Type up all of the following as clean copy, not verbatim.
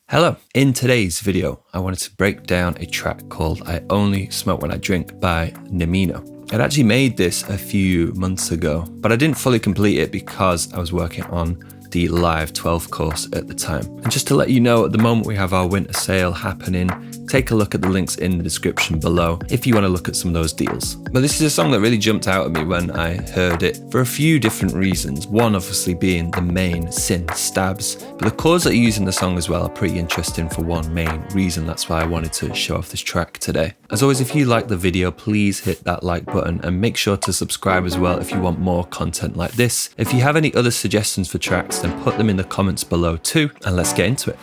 Hello, in today's video, I wanted to break down a track called I Only Smoke When I Drink by Nimino. I'd actually made this a few months ago, but I didn't fully complete it because I was working on the live 12 course at the time. And just to let you know, at the moment we have our winter sale happening. Take a look at the links in the description below if you want to look at some of those deals. But this is a song that really jumped out at me when I heard it for a few different reasons. One obviously being the main synth stabs, but the chords that you use in the song as well are pretty interesting for one main reason. That's why I wanted to show off this track today. As always, if you like the video, please hit that like button and make sure to subscribe as well if you want more content like this. If you have any other suggestions for tracks, then put them in the comments below too, and let's get into it.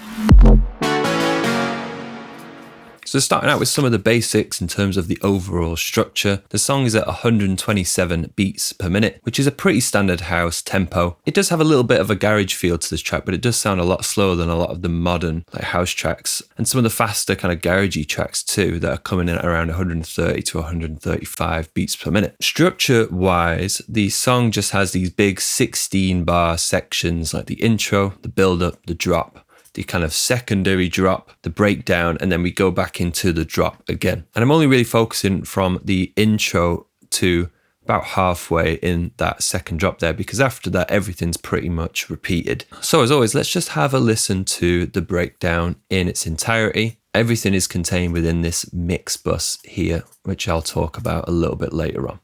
So starting out with some of the basics in terms of the overall structure, the song is at 127 beats per minute, which is a pretty standard house tempo. It does have a little bit of a garage feel to this track, but it does sound a lot slower than a lot of the modern house tracks and some of the faster kind of garagey tracks too that are coming in at around 130 to 135 beats per minute. Structure wise, the song just has these big 16 bar sections like the intro, the build up, the drop, the kind of secondary drop, the breakdown, and then we go back into the drop again. And I'm only really focusing from the intro to about halfway in that second drop there, because after that, everything's pretty much repeated. So as always, let's just have a listen to the breakdown in its entirety. Everything is contained within this mix bus here, which I'll talk about a little bit later on.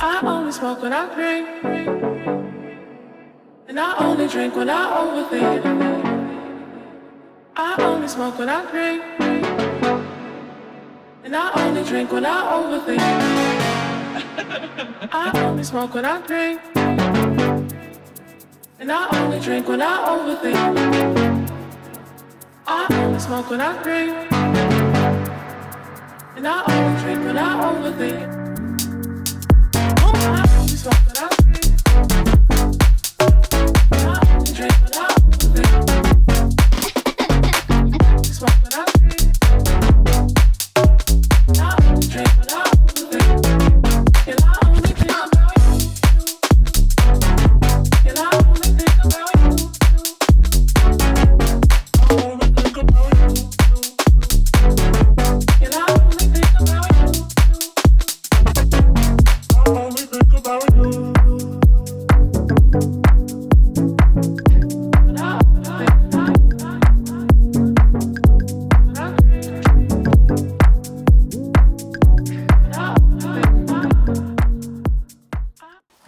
I only smoke when I drink, and I only drink when I overthink. I only smoke when I drink, and I only drink when I overthink. I only smoke when I drink, and I only drink when I overthink. I only smoke when I drink, and I only drink when I overthink.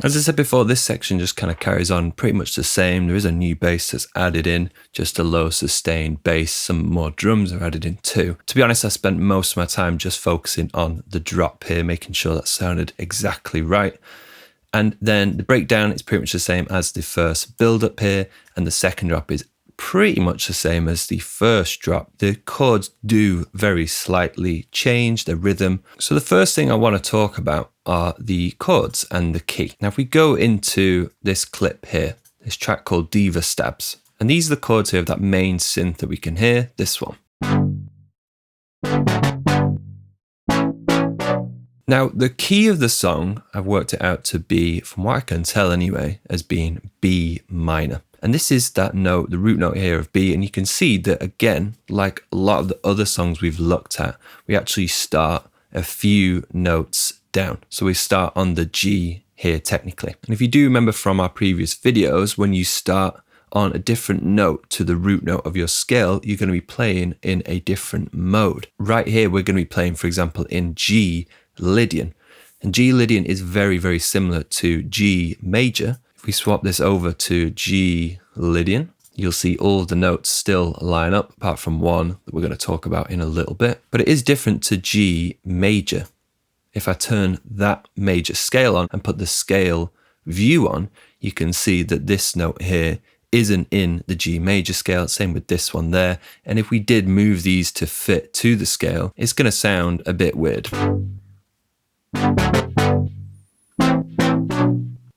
As I said before, this section just kind of carries on pretty much the same. There is a new bass that's added in, just a low sustained bass. Some more drums are added in too. To be honest, I spent most of my time just focusing on the drop here, making sure that sounded exactly right. And then the breakdown is pretty much the same as the first build up here, and the second drop is pretty much the same as the first drop. The chords do very slightly change the rhythm. So the first thing I want to talk about are the chords and the key. Now if we go into this clip here, this track called Diva Stabs, and these are the chords here of that main synth that we can hear, this one. Now the key of the song, I've worked it out to be, from what I can tell anyway, as being B minor. And this is that note, the root note here of B, and you can see that again, like a lot of the other songs we've looked at, we actually start a few notes down. So we start on the G here technically. And if you do remember from our previous videos, when you start on a different note to the root note of your scale, you're going to be playing in a different mode. Right here, we're going to be playing, for example, in G Lydian. And G Lydian is very, very similar to G major. If we swap this over to G Lydian, you'll see all the notes still line up, apart from one that we're going to talk about in a little bit. But it is different to G major. If I turn that major scale on and put the scale view on, you can see that this note here isn't in the G major scale, same with this one there. And if we did move these to fit to the scale, it's going to sound a bit weird.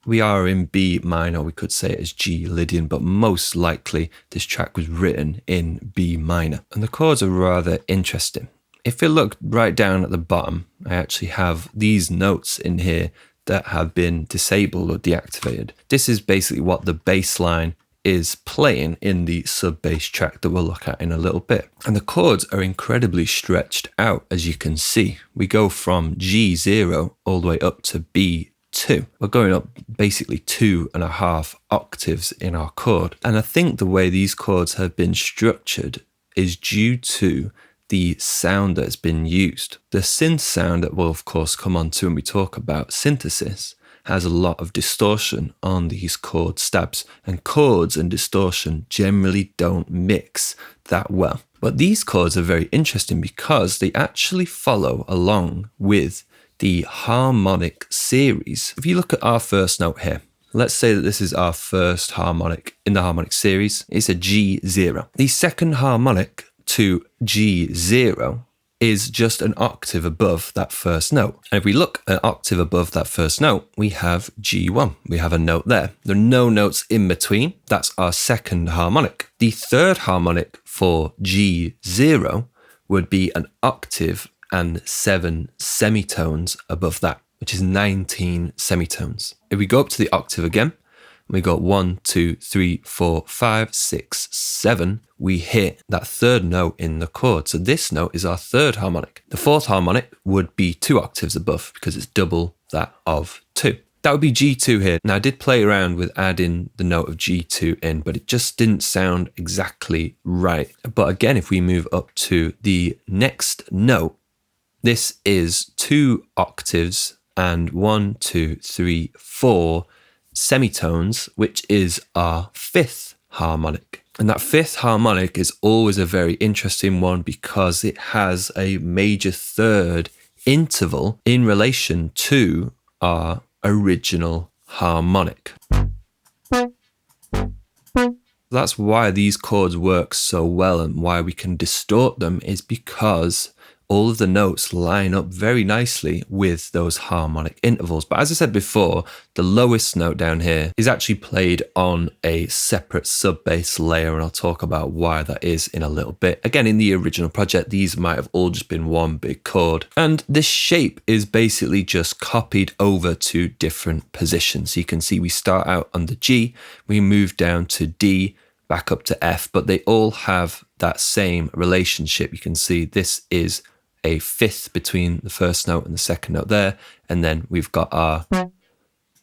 We are in B minor, we could say it as G Lydian, but most likely this track was written in B minor. And the chords are rather interesting. If you look right down at the bottom, I actually have these notes in here that have been disabled or deactivated. This is basically what the bass line is playing in the sub bass track that we'll look at in a little bit. And the chords are incredibly stretched out, as you can see. We go from G0 all the way up to B2. We're going up basically 2.5 octaves in our chord. And I think the way these chords have been structured is due to the sound that's been used. The synth sound that we'll of course come on to when we talk about synthesis has a lot of distortion on these chord stabs, and chords and distortion generally don't mix that well. But these chords are very interesting because they actually follow along with the harmonic series. If you look at our first note here, let's say that this is our first harmonic in the harmonic series. It's a G0. The second harmonic to G0 is just an octave above that first note. And if we look an octave above that first note, we have G1. We have a note there. There are no notes in between. That's our second harmonic. The third harmonic for G0 would be an octave and 7 semitones above that, which is 19 semitones. If we go up to the octave again, we got 1, 2, 3, 4, 5, 6, 7. We hit that third note in the chord. So this note is our third harmonic. The fourth harmonic would be 2 octaves above because it's double that of 2. That would be G2 here. Now I did play around with adding the note of G2 in, but it just didn't sound exactly right. But again, if we move up to the next note, this is 2 octaves and 1, 2, 3, 4 semitones, which is our fifth harmonic. And that fifth harmonic is always a very interesting one because it has a major third interval in relation to our original harmonic. That's why these chords work so well and why we can distort them, is because all of the notes line up very nicely with those harmonic intervals. But as I said before, the lowest note down here is actually played on a separate sub-bass layer, and I'll talk about why that is in a little bit. Again, in the original project, these might have all just been one big chord. And this shape is basically just copied over to different positions. So you can see we start out on the G, we move down to D, back up to F, but they all have that same relationship. You can see this is a fifth between the first note and the second note there, and then we've got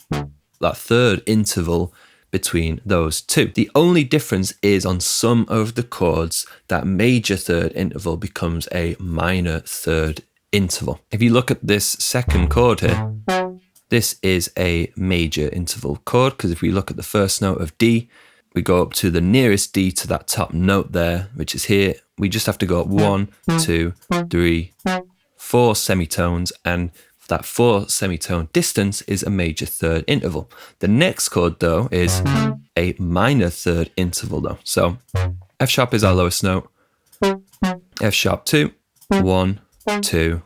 that third interval between those two. The only difference is on some of the chords, that major third interval becomes a minor third interval. If you look at this second chord here, this is a major interval chord, because if we look at the first note of D, we go up to the nearest D to that top note there, which is here. We just have to go up 1, 2, 3, 4 semitones, and that 4 semitone distance is a major third interval. The next chord though is a minor third interval though. So F sharp is our lowest note, F sharp 2, 1, 2,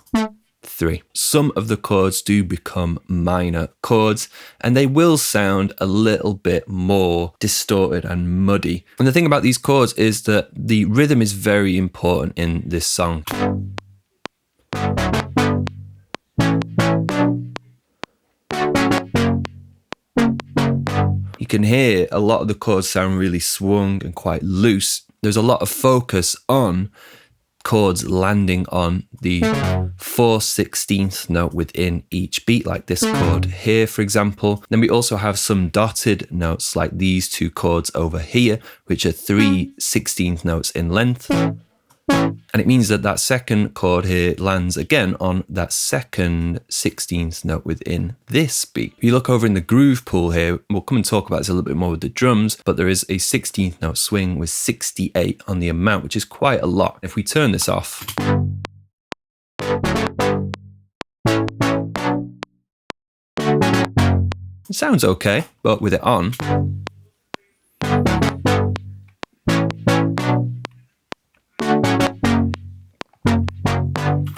3. Some of the chords do become minor chords and they will sound a little bit more distorted and muddy. And the thing about these chords is that the rhythm is very important in this song. You can hear a lot of the chords sound really swung and quite loose. There's a lot of focus on chords landing on the 4/16th note within each beat, like this chord here, for example. Then we also have some dotted notes like these two chords over here, which are 3/16th notes in length. And it means that that second chord here lands again on that second 16th note within this beat. If you look over in the groove pool here, we'll come and talk about this a little bit more with the drums, but there is a 16th note swing with 68 on the amount, which is quite a lot. If we turn this off, it sounds okay, but with it on,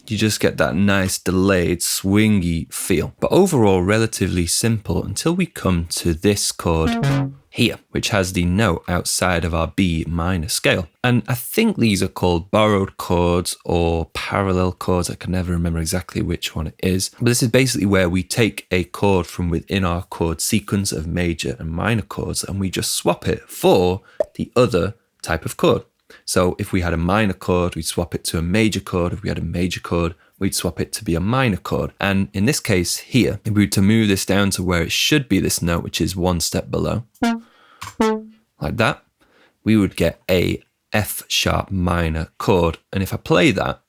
you just get that nice delayed swingy feel. But overall relatively simple until we come to this chord here, which has the note outside of our B minor scale. And I think these are called borrowed chords or parallel chords. I can never remember exactly which one it is. But this is basically where we take a chord from within our chord sequence of major and minor chords and we just swap it for the other type of chord. So if we had a minor chord, we'd swap it to a major chord. If we had a major chord, we'd swap it to be a minor chord. And in this case here, if we were to move this down to where it should be this note, which is one step below, like that, we would get a F sharp minor chord. And if I play that,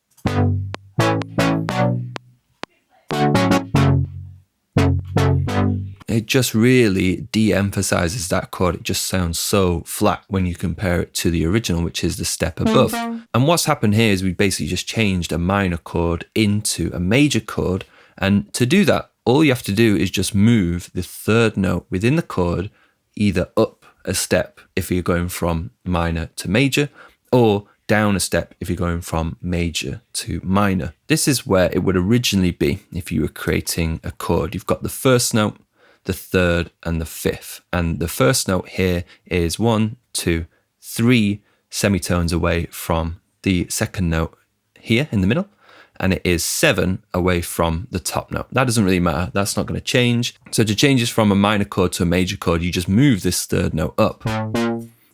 it just really de-emphasizes that chord. It just sounds so flat when you compare it to the original, which is the step above. And what's happened here is we basically just changed a minor chord into a major chord. And to do that, all you have to do is just move the third note within the chord either up a step if you're going from minor to major, or down a step if you're going from major to minor. This is where it would originally be if you were creating a chord. You've got the first note, the third and the fifth. And the first note here is 1, 2, 3 semitones away from the second note here in the middle. And it is 7 away from the top note. That doesn't really matter. That's not going to change. So to change this from a minor chord to a major chord, you just move this third note up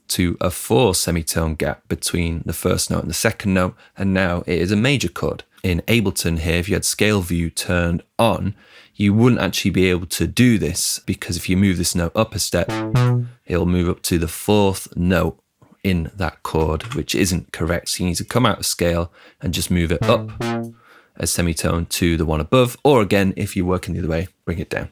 to a 4 semitone gap between the first note and the second note. And now it is a major chord. In Ableton here, if you had scale view turned on, you wouldn't actually be able to do this because if you move this note up a step, it'll move up to the 4th note in that chord, which isn't correct. So you need to come out of scale and just move it up a semitone to the one above, or again, if you're working the other way, bring it down.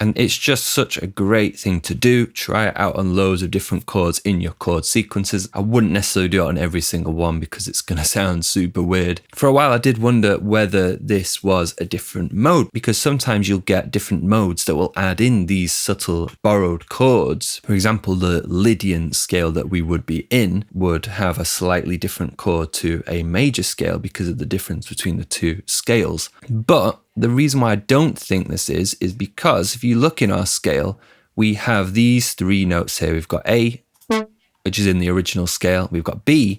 And it's just such a great thing to do. Try it out on loads of different chords in your chord sequences. I wouldn't necessarily do it on every single one because it's going to sound super weird. For a while, I did wonder whether this was a different mode, because sometimes you'll get different modes that will add in these subtle borrowed chords. For example, the Lydian scale that we would be in would have a slightly different chord to a major scale because of the difference between the two scales. But the reason why I don't think this is because if you look in our scale, we have these 3 notes here. We've got A, which is in the original scale. We've got B,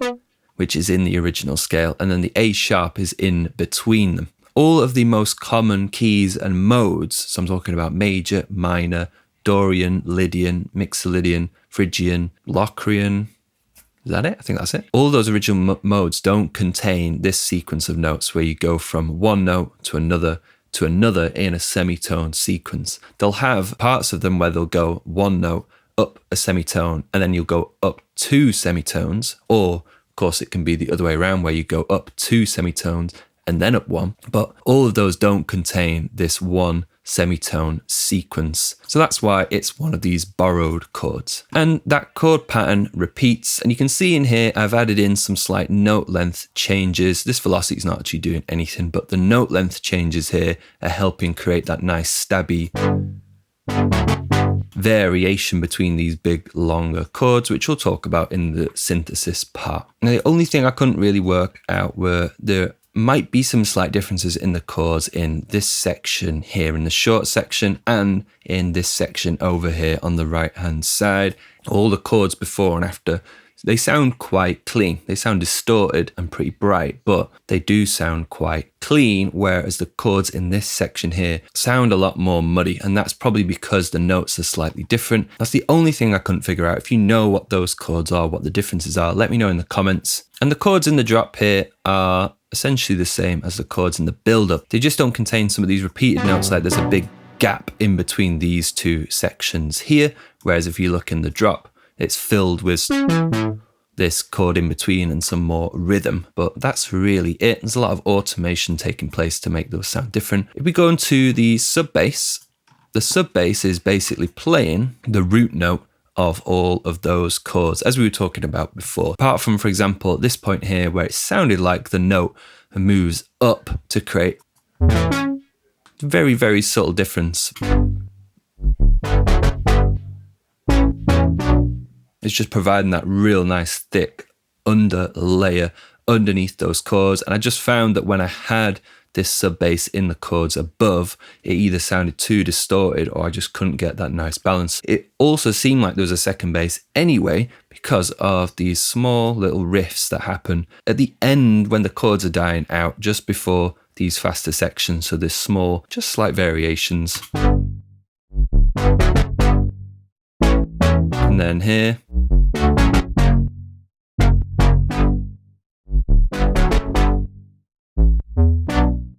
which is in the original scale. And then the A sharp is in between them. All of the most common keys and modes, so I'm talking about major, minor, Dorian, Lydian, Mixolydian, Phrygian, Locrian. Is that it? I think that's it. All those original modes don't contain this sequence of notes where you go from one note to another in a semitone sequence. They'll have parts of them where they'll go one note up a semitone and then you'll go up 2 semitones, or of course it can be the other way around where you go up 2 semitones and then up 1. But all of those don't contain this one semitone sequence. So that's why it's one of these borrowed chords. And that chord pattern repeats. And you can see in here, I've added in some slight note length changes. This velocity is not actually doing anything, but the note length changes here are helping create that nice stabby variation between these big longer chords, which we'll talk about in the synthesis part. Now, the only thing I couldn't really work out were the might be some slight differences in the chords in this section here in the short section and in this section over here on the right hand side. All the chords before and after, they sound quite clean. They sound distorted and pretty bright, but they do sound quite clean, whereas the chords in this section here sound a lot more muddy, and that's probably because the notes are slightly different. That's the only thing I couldn't figure out. If you know what those chords are, what the differences are, let me know in the comments. And the chords in the drop here are essentially the same as the chords in the build-up. They just don't contain some of these repeated notes, like there's a big gap in between these 2 sections here, whereas if you look in the drop, it's filled with this chord in between and some more rhythm, but that's really it. There's a lot of automation taking place to make those sound different. If we go into the sub bass, the sub bass is basically playing the root note of all of those chords, as we were talking about before. Apart from, for example, at this point here where it sounded like the note moves up to create a very, very subtle difference. It's just providing that real nice thick under layer underneath those chords. And I just found that when I had this sub bass in the chords above, it either sounded too distorted or I just couldn't get that nice balance. It also seemed like there was a second bass anyway because of these small little riffs that happen at the end when the chords are dying out just before these faster sections. So there's small, just slight variations. And then here.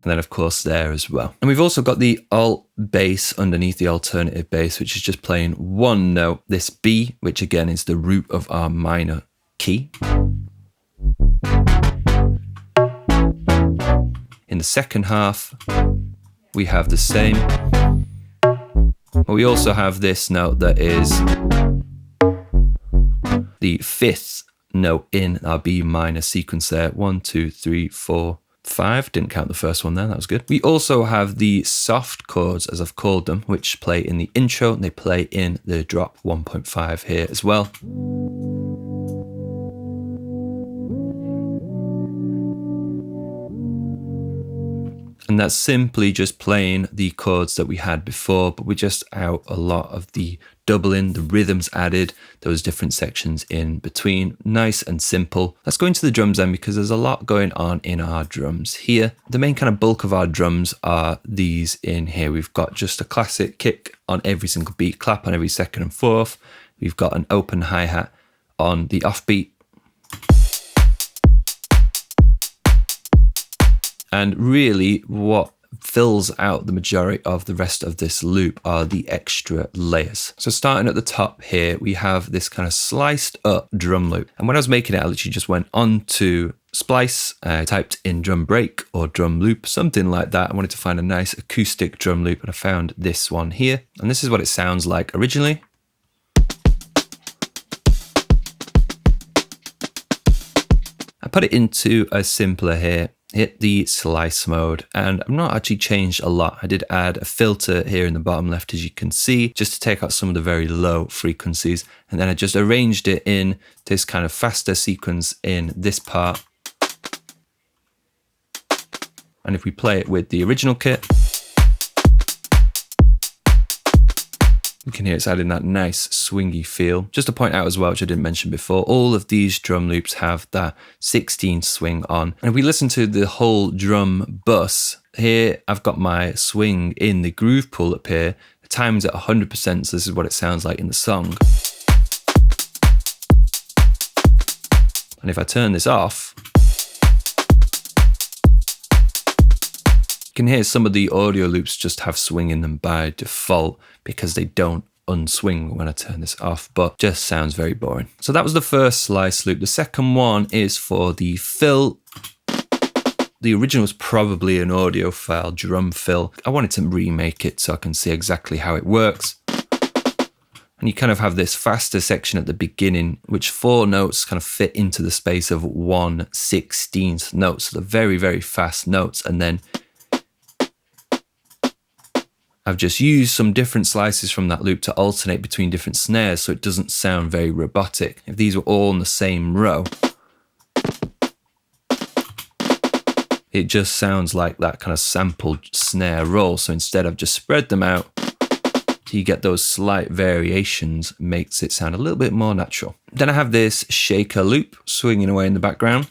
And then of course there as well. And we've also got the alt bass underneath the alternative bass, which is just playing one note, this B, which again is the root of our minor key. In the second half, we have the same. But we also have this note that is the fifth note in our B minor sequence there. 1, 2, 3, 4, 5. Didn't count the first one there, that was good. We also have the soft chords, as I've called them, which play in the intro and they play in the drop 1.5 here as well. And that's simply just playing the chords that we had before, but we just out a lot of the doubling, the rhythms added, those different sections in between. Nice and simple. Let's go into the drums then, because there's a lot going on in our drums here. The main kind of bulk of our drums are these in here. We've got just a classic kick on every single beat, clap on every second and fourth. We've got an open hi-hat on the offbeat. And really what fills out the majority of the rest of this loop are the extra layers. So starting at the top here, we have this kind of sliced up drum loop. And when I was making it, I literally just went on to Splice, typed in drum break or drum loop, something like that. I wanted to find a nice acoustic drum loop and I found this one here. And this is what it sounds like originally. I put it into a simpler here. Hit the slice mode and I've not actually changed a lot. I did add a filter here in the bottom left, as you can see, just to take out some of the very low frequencies. And then I just arranged it in this kind of faster sequence in this part. And if we play it with the original kit, you can hear it's adding that nice swingy feel. Just to point out as well, which I didn't mention before, all of these drum loops have that 16 swing on. And if we listen to the whole drum bus, here I've got my swing in the groove pool up here. The time's at 100%, so this is what it sounds like in the song. And if I turn this off, you can hear some of the audio loops just have swing in them by default because they don't unswing when I turn this off, but just sounds very boring. So that was the first slice loop. The second one is for the fill. The original was probably an audiophile drum fill. I wanted to remake it so I can see exactly how it works. And you kind of have this faster section at the beginning, which 4 notes kind of fit into the space of 1/16th note. So the very, very fast notes. And then I've just used some different slices from that loop to alternate between different snares so it doesn't sound very robotic. If these were all in the same row, it just sounds like that kind of sampled snare roll. So instead I've just spread them out so you get those slight variations, makes it sound a little bit more natural. Then I have this shaker loop swinging away in the background.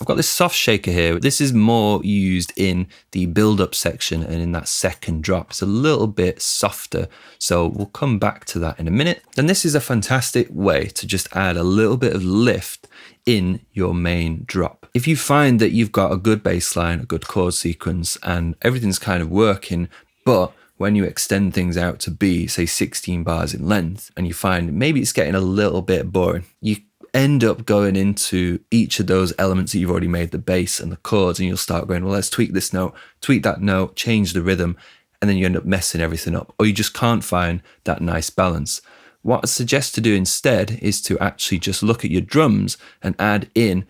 I've got this soft shaker here. This is more used in the build-up section and in that second drop. It's a little bit softer, so we'll come back to that in a minute. And this is a fantastic way to just add a little bit of lift in your main drop. If you find that you've got a good bass line, a good chord sequence, and everything's kind of working, but when you extend things out to be, say, 16 bars in length, and you find maybe it's getting a little bit boring, you end up going into each of those elements that you've already made, the bass and the chords, and you'll start going, well, let's tweak this note, tweak that note, change the rhythm, and then you end up messing everything up, or you just can't find that nice balance. What I suggest to do instead is to actually just look at your drums and add in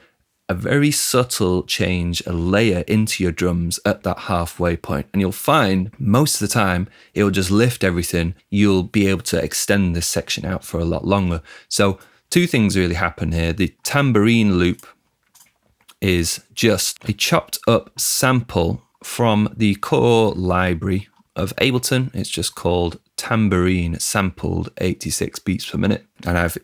a very subtle change, a layer into your drums at that halfway point. And you'll find most of the time, it'll just lift everything. You'll be able to extend this section out for a lot longer. So two things really happen here. The tambourine loop is just a chopped up sample from the core library of Ableton. It's just called tambourine sampled 86 beats per minute. And I've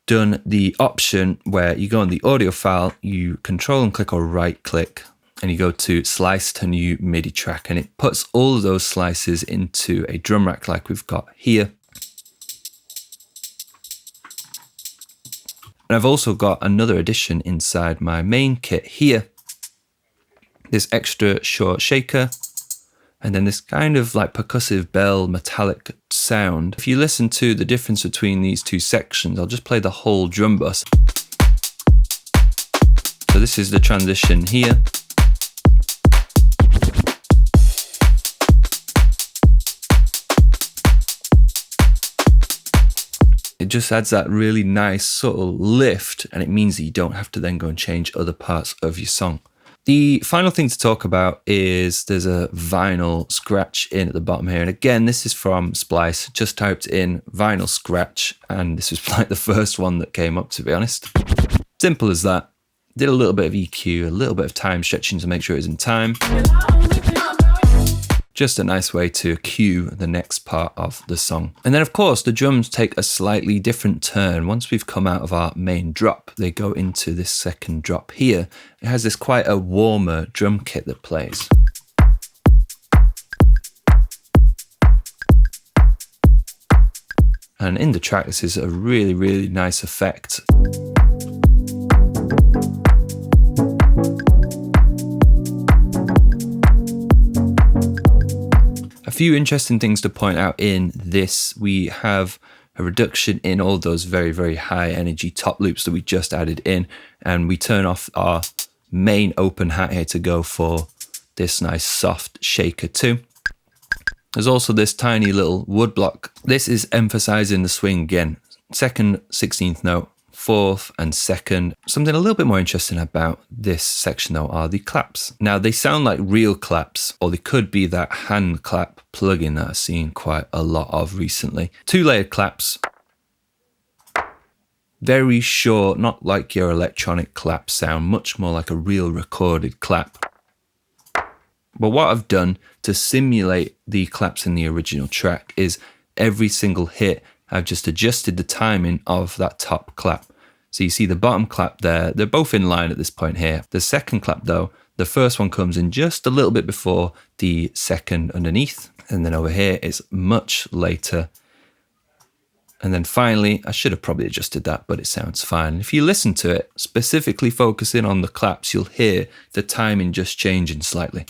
done the option where you go on the audio file, you control and click or right click, and you go to slice to new MIDI track, and it puts all of those slices into a drum rack like we've got here. And I've also got another addition inside my main kit here, this extra short shaker, and then this kind of like percussive bell metallic sound. If you listen to the difference between these two sections, I'll just play the whole drum bus. So this is the transition here. It just adds that really nice subtle lift, and it means that you don't have to then go and change other parts of your song. The final thing to talk about is there's a vinyl scratch in at the bottom here. And again, this is from Splice. Just typed in vinyl scratch, and this was like the first one that came up, to be honest. Simple as that. Did a little bit of EQ, a little bit of time stretching to make sure it was in time. Just a nice way to cue the next part of the song. And then of course the drums take a slightly different turn. Once we've come out of our main drop, they go into this second drop here. It has this quite a warmer drum kit that plays. And in the track, this is a really, really nice effect. A few interesting things to point out in this. We have a reduction in all those very, very high energy top loops that we just added in, and we turn off our main open hat here to go for this nice soft shaker too. There's also this tiny little wood block. This is emphasizing the swing again. Second 16th note, fourth and second. Something a little bit more interesting about this section though are the claps. Now they sound like real claps, or they could be that hand clap plugin that I've seen quite a lot of recently. 2-layered claps. Very short, not like your electronic clap sound, much more like a real recorded clap. But what I've done to simulate the claps in the original track is every single hit, I've just adjusted the timing of that top clap. So you see the bottom clap there, they're both in line at this point here. The second clap though, the first one comes in just a little bit before the second underneath. And then over here, it's much later. And then finally, I should have probably adjusted that, but it sounds fine. If you listen to it, specifically focusing on the claps, you'll hear the timing just changing slightly.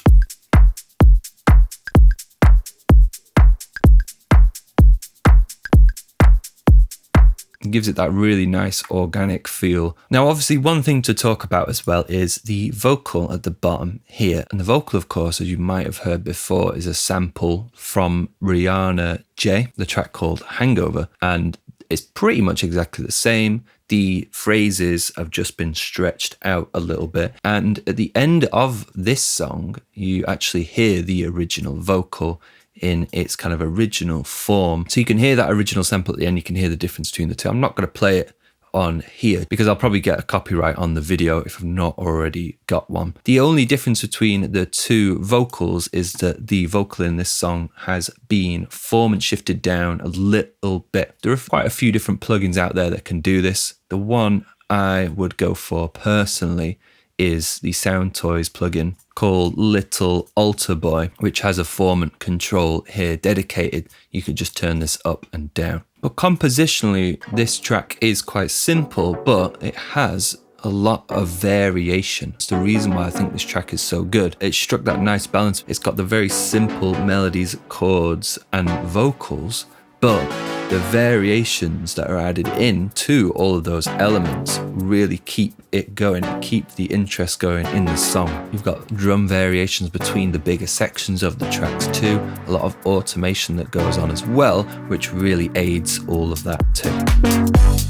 It gives it that really nice organic feel. Now, obviously, one thing to talk about as well is the vocal at the bottom here. And the vocal, of course, as you might have heard before, is a sample from Rihanna J, the track called Hangover. And it's pretty much exactly the same. The phrases have just been stretched out a little bit. And at the end of this song, you actually hear the original vocal in its kind of original form. So you can hear that original sample at the end, you can hear the difference between the two. I'm not going to play it on here because I'll probably get a copyright on the video if I've not already got one. The only difference between the two vocals is that the vocal in this song has been form and shifted down a little bit. There are quite a few different plugins out there that can do this. The one I would go for personally is the Sound Toys plugin called Little Alter Boy, which has a form and control here dedicated. You could just turn this up and down. But compositionally, this track is quite simple, but it has a lot of variation. It's the reason why I think this track is so good. It struck that nice balance. It's got the very simple melodies, chords, and vocals, but the variations that are added in to all of those elements really keep it going, keep the interest going in the song. You've got drum variations between the bigger sections of the tracks too, a lot of automation that goes on as well, which really aids all of that too.